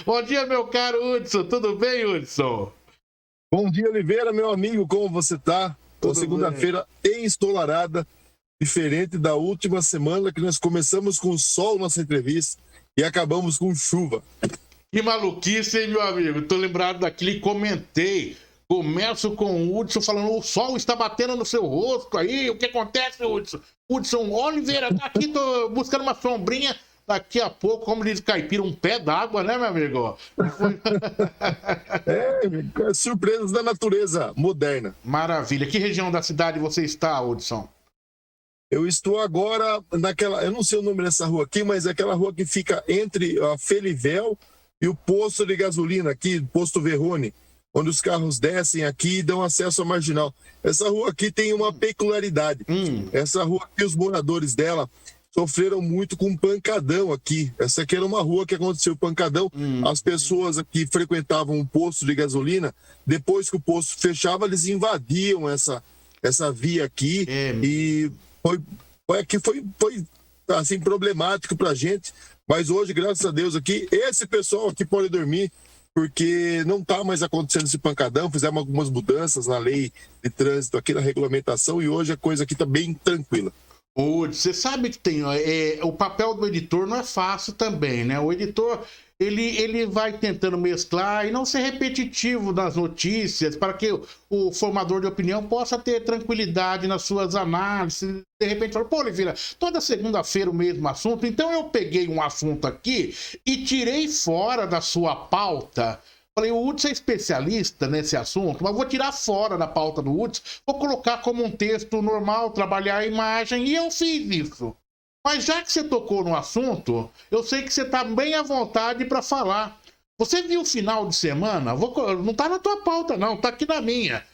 Bom dia, meu caro Hudson. Tudo bem, Hudson? Bom dia, Oliveira, meu amigo, como você tá? Uma Tudo segunda-feira ensolarada, diferente da última semana que nós começamos com sol nossa entrevista e acabamos com chuva. Que maluquice, hein, meu amigo? Tô lembrado daquele comentei. Começo com o Hudson falando: o sol está batendo no seu rosto aí. O que acontece, Hudson? Hudson Oliveira, tá aqui, tô buscando uma sombrinha. Daqui a pouco, como diz o caipira, um pé d'água, né, meu amigo? Surpresas da natureza moderna. Maravilha. Que região da cidade você está, Hudson? Eu estou agora naquela, eu não sei o nome dessa rua aqui, mas é aquela rua que fica entre a Felivel e o posto de gasolina aqui, posto Verrone, onde os carros descem aqui e dão acesso à Marginal. Essa rua aqui tem uma peculiaridade. Essa rua aqui, os moradores dela sofreram muito com um pancadão aqui. Essa aqui era uma rua que aconteceu pancadão. As pessoas aqui frequentavam um posto de gasolina, depois que o posto fechava, eles invadiam essa via aqui e foi assim, problemático pra gente, mas hoje, graças a Deus aqui, esse pessoal aqui pode dormir, porque não tá mais acontecendo esse pancadão, fizemos algumas mudanças na lei de trânsito aqui, na regulamentação, e hoje a coisa aqui tá bem tranquila. Você sabe que tem, o papel do editor não é fácil também, né? O editor, ele vai tentando mesclar e não ser repetitivo nas notícias para que o formador de opinião possa ter tranquilidade nas suas análises. De repente fala: pô, Oliveira, toda segunda-feira o mesmo assunto. Então eu peguei um assunto aqui e tirei fora da sua pauta. Falei: o Hudson é especialista nesse assunto, mas vou tirar fora da pauta do Hudson, vou colocar como um texto normal, trabalhar a imagem, e eu fiz isso. Mas já que você tocou no assunto, eu sei que você está bem à vontade para falar. Você viu o final de semana? Não está na tua pauta, não, está aqui na minha.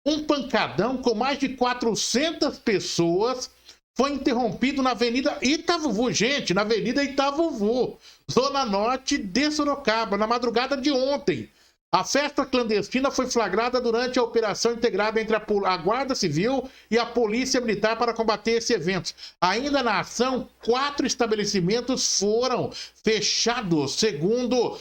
Um pancadão com mais de 400 pessoas foi interrompido na Avenida Itavuvu, gente, na Avenida Itavuvu, Zona Norte de Sorocaba, na madrugada de ontem. A festa clandestina foi flagrada durante a operação integrada entre a Guarda Civil e a Polícia Militar para combater esse evento. Ainda na ação, 4 estabelecimentos foram fechados. Segundo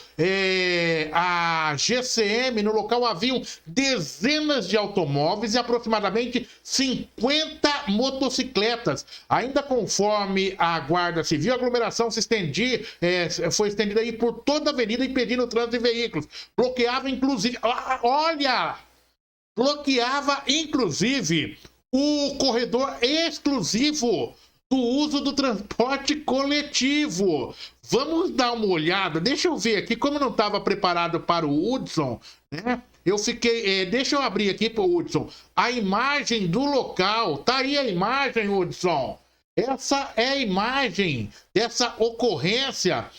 a GCM, no local haviam dezenas de automóveis e aproximadamente 50 motocicletas. Ainda conforme a Guarda Civil, a aglomeração foi estendida aí por toda a avenida, impedindo o trânsito de veículos. Bloqueava inclusive o corredor exclusivo do uso do transporte coletivo. Vamos dar uma olhada, deixa eu ver aqui, como eu não estava preparado para o Hudson, né? Eu fiquei, deixa eu abrir aqui para o Hudson a imagem do local. Tá aí a imagem, Hudson. Essa é a imagem dessa ocorrência,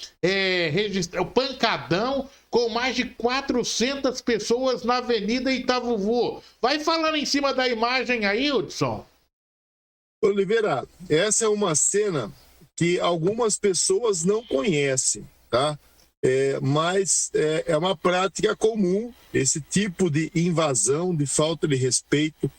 o pancadão com mais de 400 pessoas na Avenida Itavuvu. Vai falando em cima da imagem aí, Hudson. Oliveira, essa é uma cena que algumas pessoas não conhecem, tá? Mas é uma prática comum, esse tipo de invasão, de falta de respeito,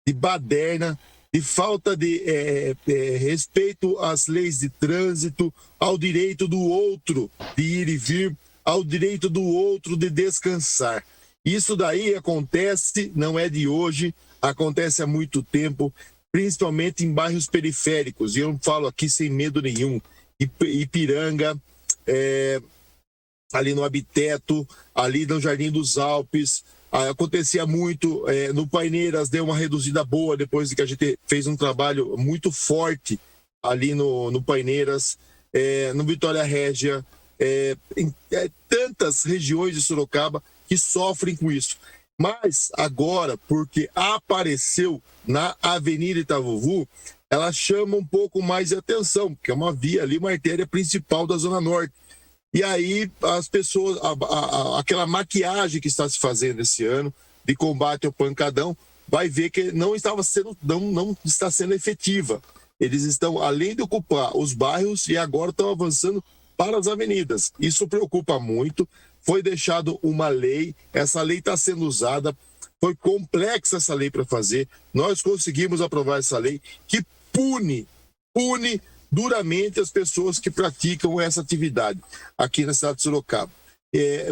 de baderna, de falta de respeito às leis de trânsito, ao direito do outro de ir e vir, ao direito do outro de descansar. Isso daí acontece, não é de hoje, acontece há muito tempo, principalmente em bairros periféricos, e eu falo aqui sem medo nenhum, Ipiranga, ali no Abiteto, ali no Jardim dos Alpes, acontecia muito, no Paineiras deu uma reduzida boa, depois que a gente fez um trabalho muito forte ali no Paineiras, no Vitória Régia, em tantas regiões de Sorocaba que sofrem com isso. Mas agora, porque apareceu na Avenida Itavuvu, ela chama um pouco mais de atenção, porque é uma via ali, uma artéria principal da Zona Norte. E aí as pessoas, aquela maquiagem que está se fazendo esse ano de combate ao pancadão, vai ver que não está sendo efetiva. Eles estão, além de ocupar os bairros, e agora estão avançando para as avenidas. Isso preocupa muito. Foi deixado uma lei, essa lei está sendo usada, foi complexa essa lei para fazer. Nós conseguimos aprovar essa lei que pune duramente as pessoas que praticam essa atividade aqui na cidade de Sorocaba.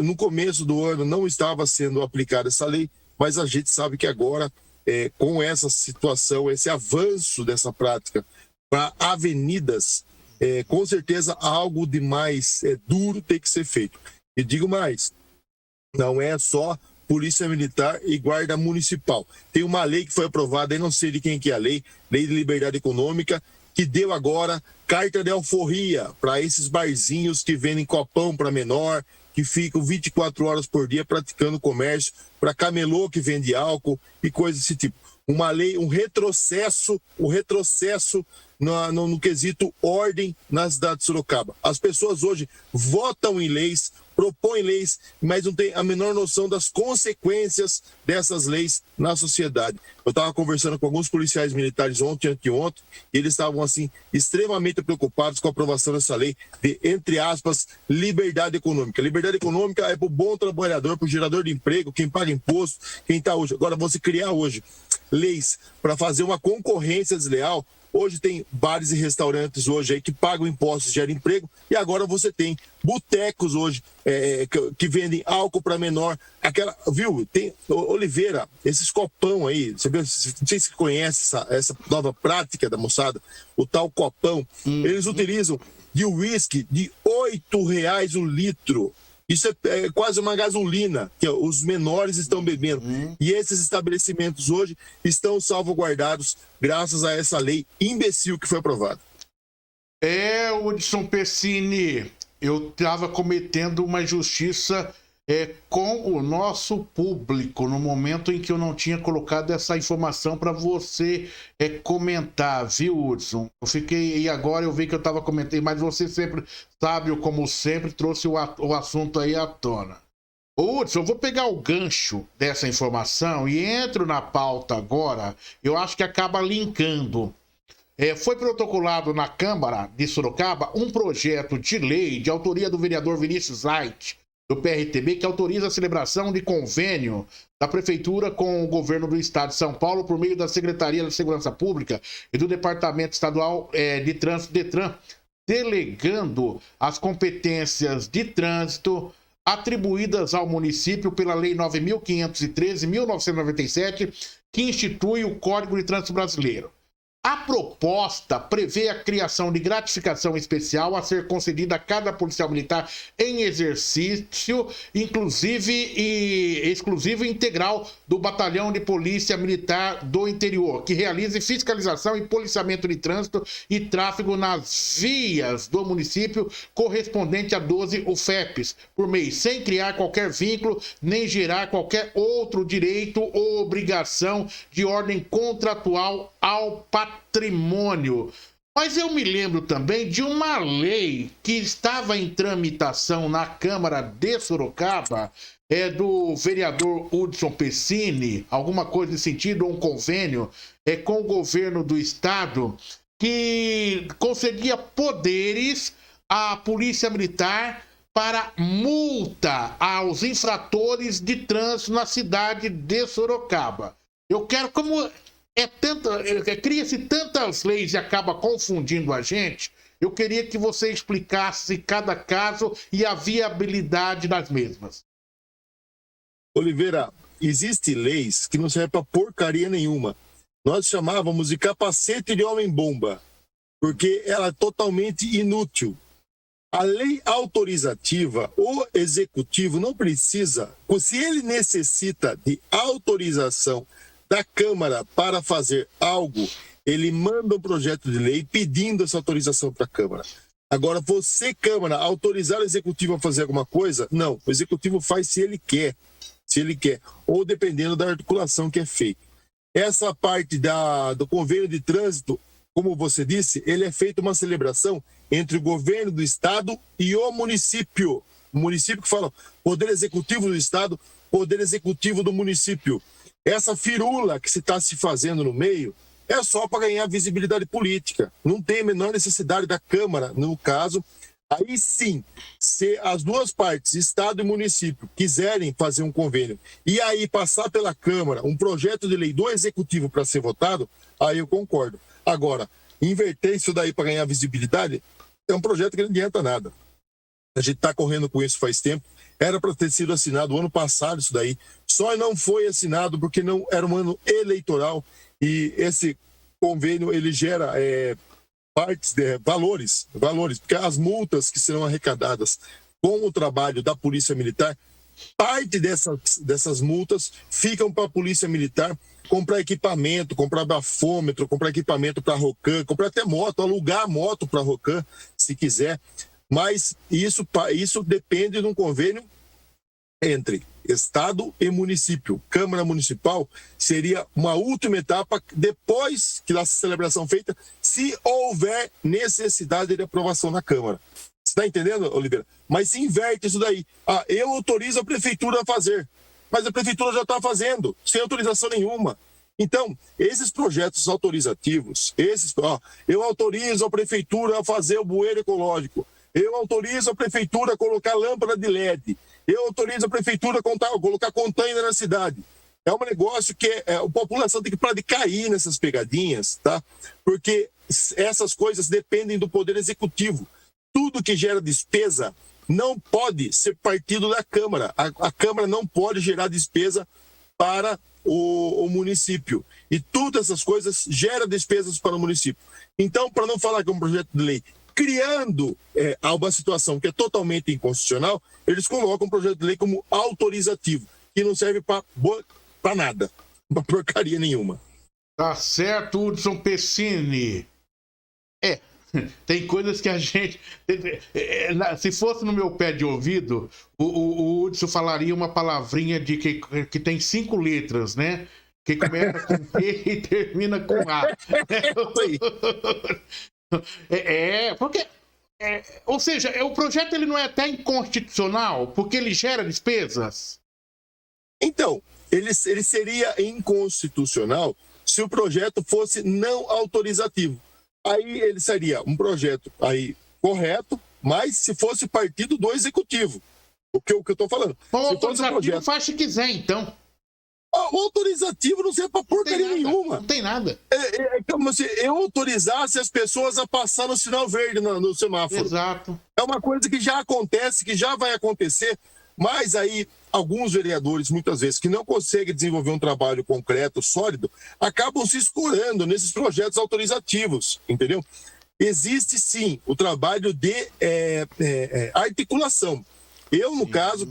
No começo do ano não estava sendo aplicada essa lei, mas a gente sabe que agora, com essa situação, esse avanço dessa prática para avenidas, com certeza algo de mais duro tem que ser feito. E digo mais, não é só Polícia Militar e Guarda Municipal. Tem uma lei que foi aprovada, eu não sei de quem que é a lei de liberdade econômica, que deu agora carta de alforria para esses barzinhos que vendem copão para menor, que ficam 24 horas por dia praticando comércio, para camelô que vende álcool e coisas desse tipo. Uma lei, um retrocesso no quesito ordem na cidade de Sorocaba. As pessoas hoje votam em leis, propõem leis, mas não têm a menor noção das consequências dessas leis na sociedade. Eu estava conversando com alguns policiais militares ontem, anteontem, e eles estavam, assim, extremamente preocupados com a aprovação dessa lei de, entre aspas, liberdade econômica. Liberdade econômica é para o bom trabalhador, para o gerador de emprego, quem paga imposto, quem está hoje. Agora, você criar hoje leis para fazer uma concorrência desleal. Hoje tem bares e restaurantes hoje aí que pagam impostos, geram emprego, e agora você tem botecos hoje que vendem álcool para menor. Viu? Tem, Oliveira, esses copão aí, você vê, não sei se você conhece essa nova prática da moçada, o tal copão. Eles utilizam de uísque de R$8 o litro. Isso é quase uma gasolina que os menores estão bebendo. E esses estabelecimentos hoje estão salvaguardados graças a essa lei imbecil que foi aprovada. Hudson Pessini, eu estava cometendo uma injustiça com o nosso público no momento em que eu não tinha colocado essa informação para você comentar, viu, Hudson? Eu fiquei, e agora eu vi que eu estava comentando, mas você sempre, sábio como sempre, trouxe o assunto aí à tona. Hudson, eu vou pegar o gancho dessa informação e entro na pauta agora, eu acho que acaba linkando. Foi protocolado na Câmara de Sorocaba um projeto de lei de autoria do vereador Vinícius Zait, do PRTB, que autoriza a celebração de convênio da Prefeitura com o governo do Estado de São Paulo por meio da Secretaria da Segurança Pública e do Departamento Estadual de Trânsito, DETRAN, delegando as competências de trânsito atribuídas ao município pela Lei 9.513/1997, que institui o Código de Trânsito Brasileiro. A proposta prevê a criação de gratificação especial a ser concedida a cada policial militar em exercício, exclusivo e integral do Batalhão de Polícia Militar do Interior, que realize fiscalização e policiamento de trânsito e tráfego nas vias do município correspondente a 12 UFEPs por mês, sem criar qualquer vínculo nem gerar qualquer outro direito ou obrigação de ordem contratual ao patrimônio. Mas eu me lembro também de uma lei que estava em tramitação na Câmara de Sorocaba, do vereador Hudson Pessini, alguma coisa nesse sentido, ou um convênio com o governo do estado, que concedia poderes à Polícia Militar para multa aos infratores de trânsito na cidade de Sorocaba. Eu quero, como cria-se tantas leis e acaba confundindo a gente, eu queria que você explicasse cada caso e a viabilidade das mesmas. Oliveira, existem leis que não servem para porcaria nenhuma. Nós chamávamos de capacete de homem-bomba, porque ela é totalmente inútil. A lei autorizativa, o executivo não precisa, se ele necessita de autorização da Câmara para fazer algo, ele manda um projeto de lei pedindo essa autorização para a Câmara. Agora, você, Câmara, autorizar o Executivo a fazer alguma coisa? Não, o Executivo faz se ele quer, ou dependendo da articulação que é feita. Essa parte do convênio de trânsito, como você disse, ele é feito uma celebração entre o governo do Estado e o município. O município que fala poder executivo do Estado, poder executivo do município. Essa firula que se está se fazendo no meio é só para ganhar visibilidade política. Não tem a menor necessidade da Câmara, no caso. Aí sim, se as duas partes, Estado e município, quiserem fazer um convênio e aí passar pela Câmara um projeto de lei do Executivo para ser votado, aí eu concordo. Agora, inverter isso daí para ganhar visibilidade é um projeto que não adianta nada. A gente está correndo com isso faz tempo. Era para ter sido assinado o ano passado isso daí. Só não foi assinado porque não era um ano eleitoral e esse convênio ele gera valores, porque as multas que serão arrecadadas com o trabalho da Polícia Militar, parte dessas multas ficam para a Polícia Militar comprar equipamento, comprar bafômetro, comprar equipamento para a Rocan, comprar até moto, alugar a moto para a Rocan, se quiser. Mas isso depende de um convênio entre Estado e município. Câmara Municipal seria uma última etapa depois que a celebração feita, se houver necessidade de aprovação na Câmara. Você está entendendo, Oliveira? Mas se inverte isso daí. Eu autorizo a Prefeitura a fazer, mas a Prefeitura já está fazendo, sem autorização nenhuma. Então, esses projetos autorizativos, eu autorizo a Prefeitura a fazer o bueiro ecológico, eu autorizo a Prefeitura a colocar lâmpada de LED, eu autorizo a Prefeitura a colocar container na cidade. É um negócio que a população tem que parar de cair nessas pegadinhas, tá? Porque essas coisas dependem do Poder Executivo. Tudo que gera despesa não pode ser partido da Câmara. A Câmara não pode gerar despesa para o município. E todas essas coisas geram despesas para o município. Então, para não falar que é um projeto de lei criando uma situação que é totalmente inconstitucional, eles colocam o projeto de lei como autorizativo, que não serve para nada, para porcaria nenhuma. Tá certo, Hudson Pessini. Tem coisas que a gente... Se fosse no meu pé de ouvido, o Hudson falaria uma palavrinha que tem 5 letras, né? Que começa com P e termina com A. Porque... ou seja, o projeto ele não é até inconstitucional, porque ele gera despesas? Então, ele seria inconstitucional se o projeto fosse não autorizativo. Aí ele seria um projeto correto, mas se fosse partido do Executivo. O que eu estou falando. O autorizativo faz se quiser, então. O autorizativo não serve para porcaria nenhuma. Não tem nada. É como se eu autorizasse as pessoas a passar no sinal verde no semáforo. Exato. É uma coisa que já acontece, que já vai acontecer, mas aí alguns vereadores, muitas vezes, que não conseguem desenvolver um trabalho concreto, sólido, acabam se escorando nesses projetos autorizativos, entendeu? Existe, sim, o trabalho de articulação. Eu, no caso,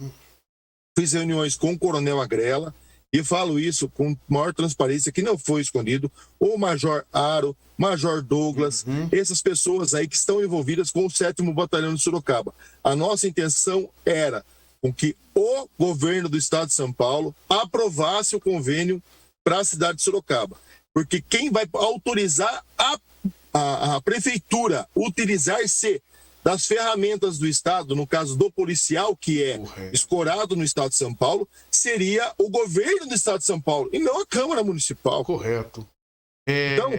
fiz reuniões com o Coronel Agrela, e falo isso com maior transparência, que não foi escondido, o Major Aro, Major Douglas, essas pessoas aí que estão envolvidas com o 7º Batalhão de Sorocaba. A nossa intenção era com que o governo do estado de São Paulo aprovasse o convênio para a cidade de Sorocaba. Porque quem vai autorizar a prefeitura utilizar-se das ferramentas do Estado, no caso do policial, que é escorado no Estado de São Paulo, seria o governo do Estado de São Paulo, e não a Câmara Municipal. Correto. Então,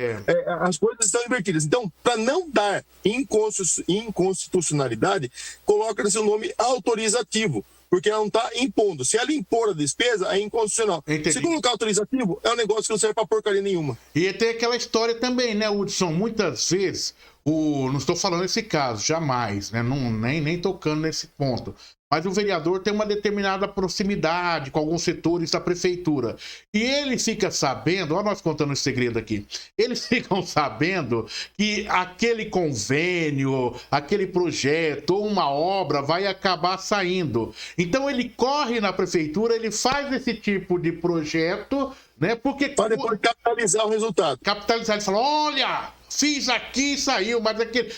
as coisas estão invertidas. Então, para não dar inconstitucionalidade, coloca-se o nome autorizativo, porque ela não está impondo. Se ela impor a despesa, é inconstitucional. Entendi. Se colocar autorizativo, é um negócio que não serve para porcaria nenhuma. E tem aquela história também, né, Hudson? Muitas vezes, não estou falando nesse caso, jamais, né? Nem tocando nesse ponto. Mas o vereador tem uma determinada proximidade com alguns setores da prefeitura. E ele fica sabendo, olha nós contando esse segredo aqui, eles ficam sabendo que aquele convênio, aquele projeto ou uma obra vai acabar saindo. Então ele corre na prefeitura, ele faz esse tipo de projeto, né? Porque para depois capitalizar o resultado. Capitalizar, ele fala, olha, fiz aqui e saiu, mas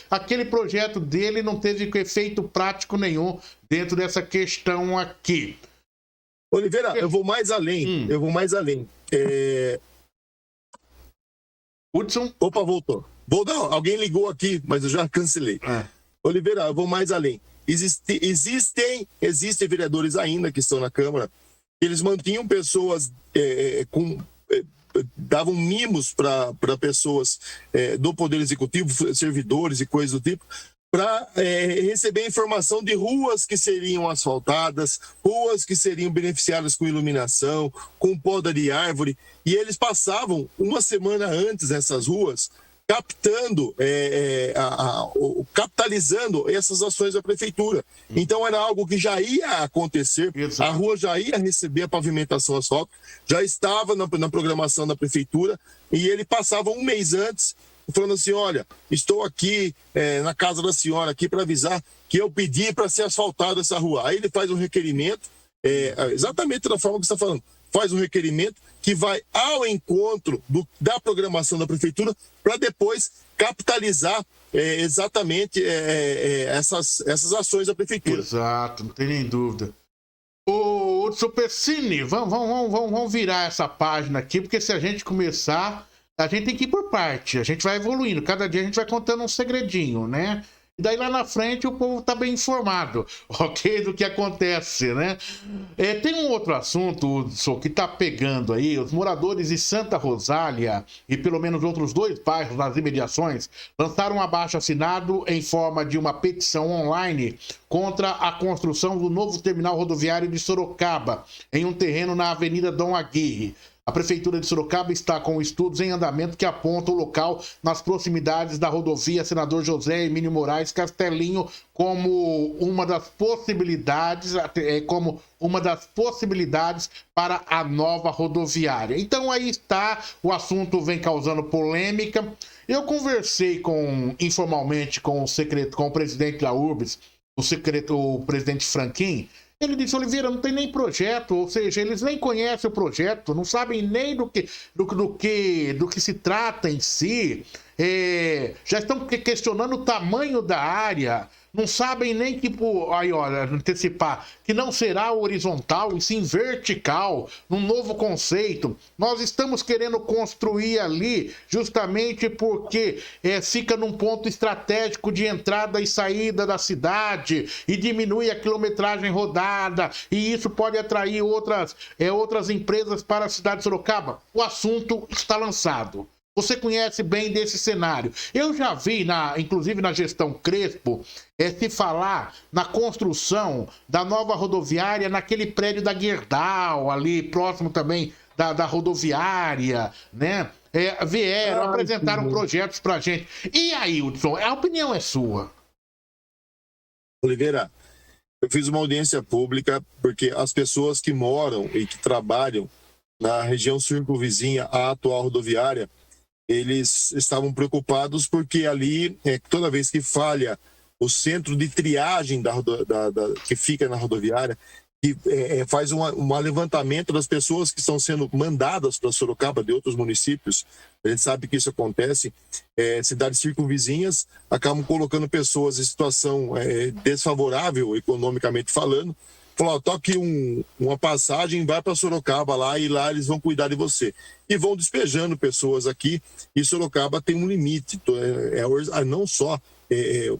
aquele projeto dele não teve efeito prático nenhum dentro dessa questão aqui. Oliveira, eu vou mais além. Hudson? Opa, voltou. Não, alguém ligou aqui, mas eu já cancelei. Oliveira, eu vou mais além. Existem vereadores ainda que estão na Câmara, eles mantinham pessoas davam mimos para pessoas do Poder Executivo, servidores e coisas do tipo, para receber informação de ruas que seriam asfaltadas, ruas que seriam beneficiadas com iluminação, com poda de árvore, e eles passavam uma semana antes nessas ruas captando, capitalizando essas ações da prefeitura. Então era algo que já ia acontecer, a rua já ia receber a pavimentação asfáltica, já estava na programação da prefeitura, e ele passava um mês antes, falando assim, olha, estou aqui na casa da senhora aqui para avisar que eu pedi para ser asfaltada essa rua. Aí ele faz um requerimento, exatamente da forma que você está falando, faz um requerimento que vai ao encontro da programação da prefeitura para depois capitalizar exatamente essas ações da prefeitura. Exato, não tem nem dúvida. Ô, Supercine, vamos virar essa página aqui, porque se a gente começar, a gente tem que ir por parte, a gente vai evoluindo, cada dia a gente vai contando um segredinho, né? E daí lá na frente o povo tá bem informado, ok? Do que acontece, né? Tem um outro assunto, Hudson, que tá pegando aí. Os moradores de Santa Rosália e pelo menos outros 2 bairros nas imediações lançaram um abaixo-assinado em forma de uma petição online contra a construção do novo terminal rodoviário de Sorocaba, em um terreno na Avenida Dom Aguirre. A Prefeitura de Sorocaba está com estudos em andamento que apontam o local nas proximidades da rodovia Senador José Emílio Moraes Castelinho como uma das possibilidades para a nova rodoviária. Então aí está, o assunto vem causando polêmica. Eu conversei informalmente com o presidente da URBS, o presidente Franquin. Ele disse, Oliveira, não tem nem projeto, ou seja, eles nem conhecem o projeto, não sabem nem do que se trata em si, já estão questionando o tamanho da área, não sabem nem que, aí olha, antecipar, que não será horizontal e sim vertical, num novo conceito. Nós estamos querendo construir ali justamente porque fica num ponto estratégico de entrada e saída da cidade e diminui a quilometragem rodada e isso pode atrair outras empresas para a cidade de Sorocaba. O assunto está lançado. Você conhece bem desse cenário. Eu já vi, inclusive na gestão Crespo, se falar na construção da nova rodoviária naquele prédio da Gerdau, ali próximo também da rodoviária, né? Apresentaram projetos pra gente. E aí, Hudson, a opinião é sua. Oliveira, eu fiz uma audiência pública porque as pessoas que moram e que trabalham na região circunvizinha à atual rodoviária, eles estavam preocupados porque ali, toda vez que falha o centro de triagem que fica na rodoviária, que faz um levantamento das pessoas que estão sendo mandadas para Sorocaba de outros municípios. A gente sabe que isso acontece. Cidades circunvizinhas acabam colocando pessoas em situação desfavorável, economicamente falando. Falou, toque uma passagem, vai para Sorocaba lá e lá eles vão cuidar de você. E vão despejando pessoas aqui, e Sorocaba tem um limite, não só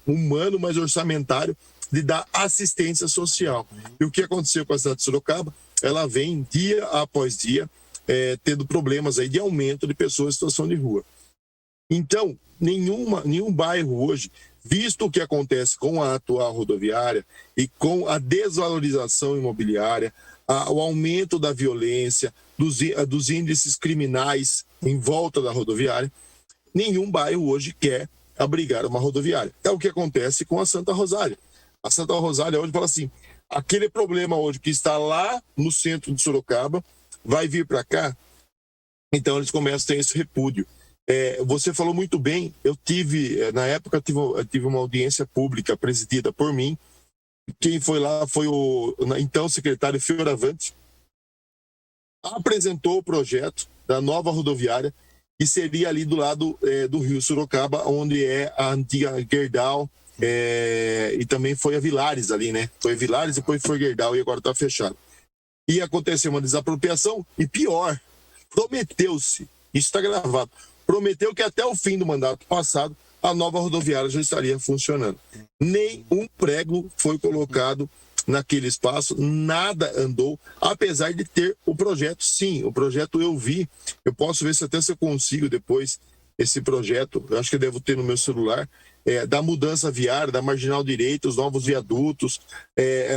humano, mas orçamentário, de dar assistência social. E o que aconteceu com a cidade de Sorocaba? Ela vem dia após dia tendo problemas aí de aumento de pessoas em situação de rua. Então, nenhum bairro hoje, visto o que acontece com a atual rodoviária e com a desvalorização imobiliária, o aumento da violência, dos índices criminais em volta da rodoviária, nenhum bairro hoje quer abrigar uma rodoviária. É o que acontece com a Santa Rosália. A Santa Rosália hoje fala assim, aquele problema hoje que está lá no centro de Sorocaba vai vir para cá, então eles começam a ter esse repúdio. Você falou muito bem, na época tive uma audiência pública presidida por mim. Quem foi lá foi o então secretário Fioravante, apresentou o projeto da nova rodoviária, que seria ali do lado do Rio Sorocaba, onde é a antiga Gerdau, e também foi a Vilares ali, né? Foi a Vilares, depois foi Gerdau e agora está fechado. E aconteceu uma desapropriação e pior, prometeu-se, isso está gravado, prometeu que até o fim do mandato passado a nova rodoviária já estaria funcionando. Nem um prego foi colocado naquele espaço, nada andou, apesar de ter o projeto. Sim, o projeto eu vi, eu posso ver se eu consigo depois esse projeto, eu acho que eu devo ter no meu celular, da mudança viária, da Marginal Direita, os novos viadutos,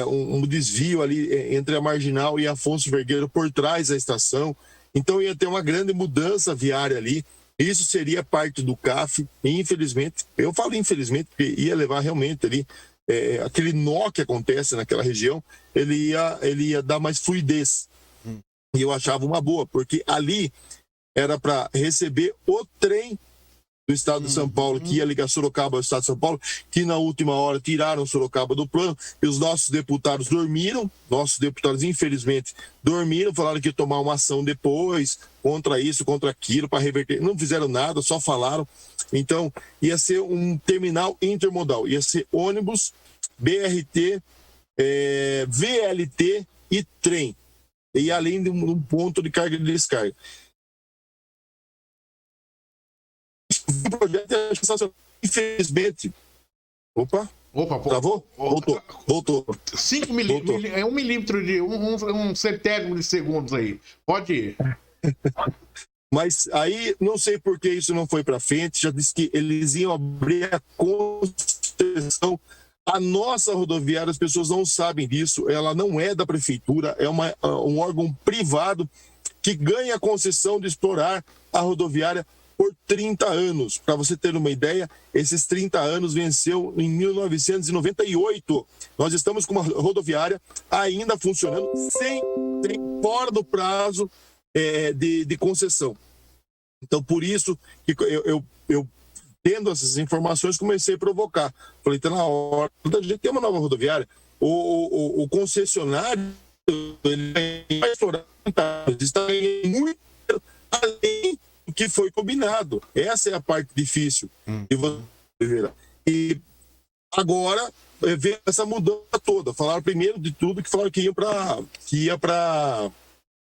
um desvio ali entre a Marginal e Afonso Vergueiro por trás da estação. Então ia ter uma grande mudança viária ali, Isso seria parte do CAF, e infelizmente, eu falo infelizmente, porque ia levar realmente ali, aquele nó que acontece naquela região, ele ia dar mais fluidez. E eu achava uma boa, porque ali era para receber o trem do estado de São Paulo, que ia ligar Sorocaba ao estado de São Paulo, que na última hora tiraram Sorocaba do plano, e os nossos deputados dormiram, infelizmente dormiram, falaram que ia tomar uma ação depois, contra isso, contra aquilo, para reverter, não fizeram nada, só falaram. Então, ia ser um terminal intermodal, ia ser ônibus, BRT, VLT e trem, e além de um ponto de carga e descarga. O projeto é sensacional. Infelizmente. Opa, travou? Voltou. 5 milímetros, é 1 milímetro de um centésimo de segundos aí. Pode ir. Mas aí, não sei por que isso não foi para frente. Já disse que eles iam abrir a concessão. A nossa rodoviária, as pessoas não sabem disso. Ela não é da prefeitura, é um órgão privado que ganha a concessão de explorar a rodoviária por 30 anos. Para você ter uma ideia, esses 30 anos venceu em 1998. Nós estamos com uma rodoviária ainda funcionando fora do prazo de concessão. Então, por isso que eu tendo essas informações, comecei a provocar. Falei, está na hora da gente ter uma nova rodoviária. O concessionário ele vai explorar, está muito além do que foi combinado. Essa é a parte difícil. E agora vem essa mudança toda. Falaram primeiro de tudo que falaram que ia para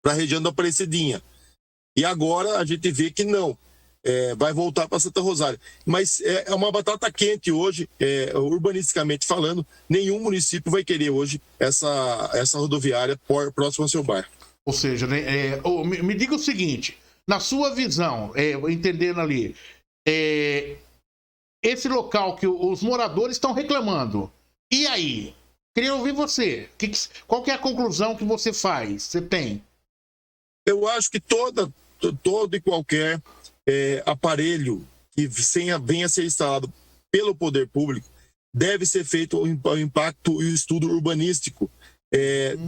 a região da Aparecidinha. E agora a gente vê que não. Vai voltar para Santa Rosália. Mas é uma batata quente hoje, urbanisticamente falando. Nenhum município vai querer hoje essa rodoviária próxima ao seu bairro. Ou seja, né, me diga o seguinte, na sua visão, entendendo ali, esse local que os moradores estão reclamando, e aí? Queria ouvir você. Qual que é a conclusão que você faz? Você tem? Eu acho que todo e qualquer aparelho que venha a ser instalado pelo poder público deve ser feito o impacto e o estudo urbanístico,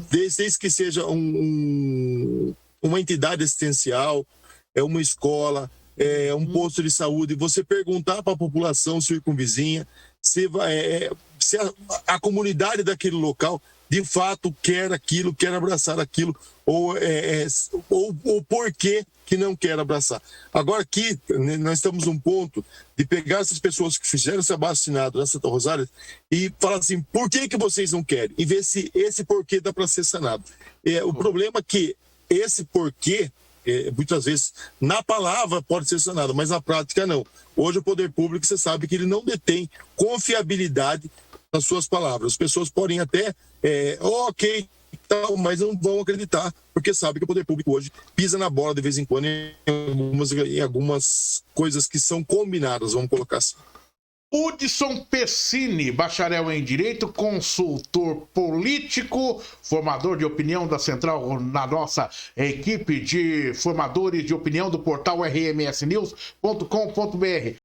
desde que seja uma entidade assistencial, uma escola, um posto de saúde. Você perguntar para a população circunvizinha se a comunidade daquele local de fato quer aquilo, quer abraçar aquilo, ou por que não quer abraçar. Agora aqui, nós estamos num ponto de pegar essas pessoas que fizeram esse abaixo-assinado na Santa Rosália e falar assim, por que vocês não querem? E ver se esse porquê dá para ser sanado. O problema é que esse porquê, muitas vezes, na palavra pode ser sanado, mas na prática não. Hoje o poder público, você sabe que ele não detém confiabilidade nas suas palavras. As pessoas podem até, ok, mas não vão acreditar, porque sabem que o poder público hoje pisa na bola de vez em quando em algumas coisas que são combinadas, vamos colocar assim. Hudson Pessini, bacharel em Direito, consultor político, formador de opinião da Central, na nossa equipe de formadores de opinião do portal rmsnews.com.br.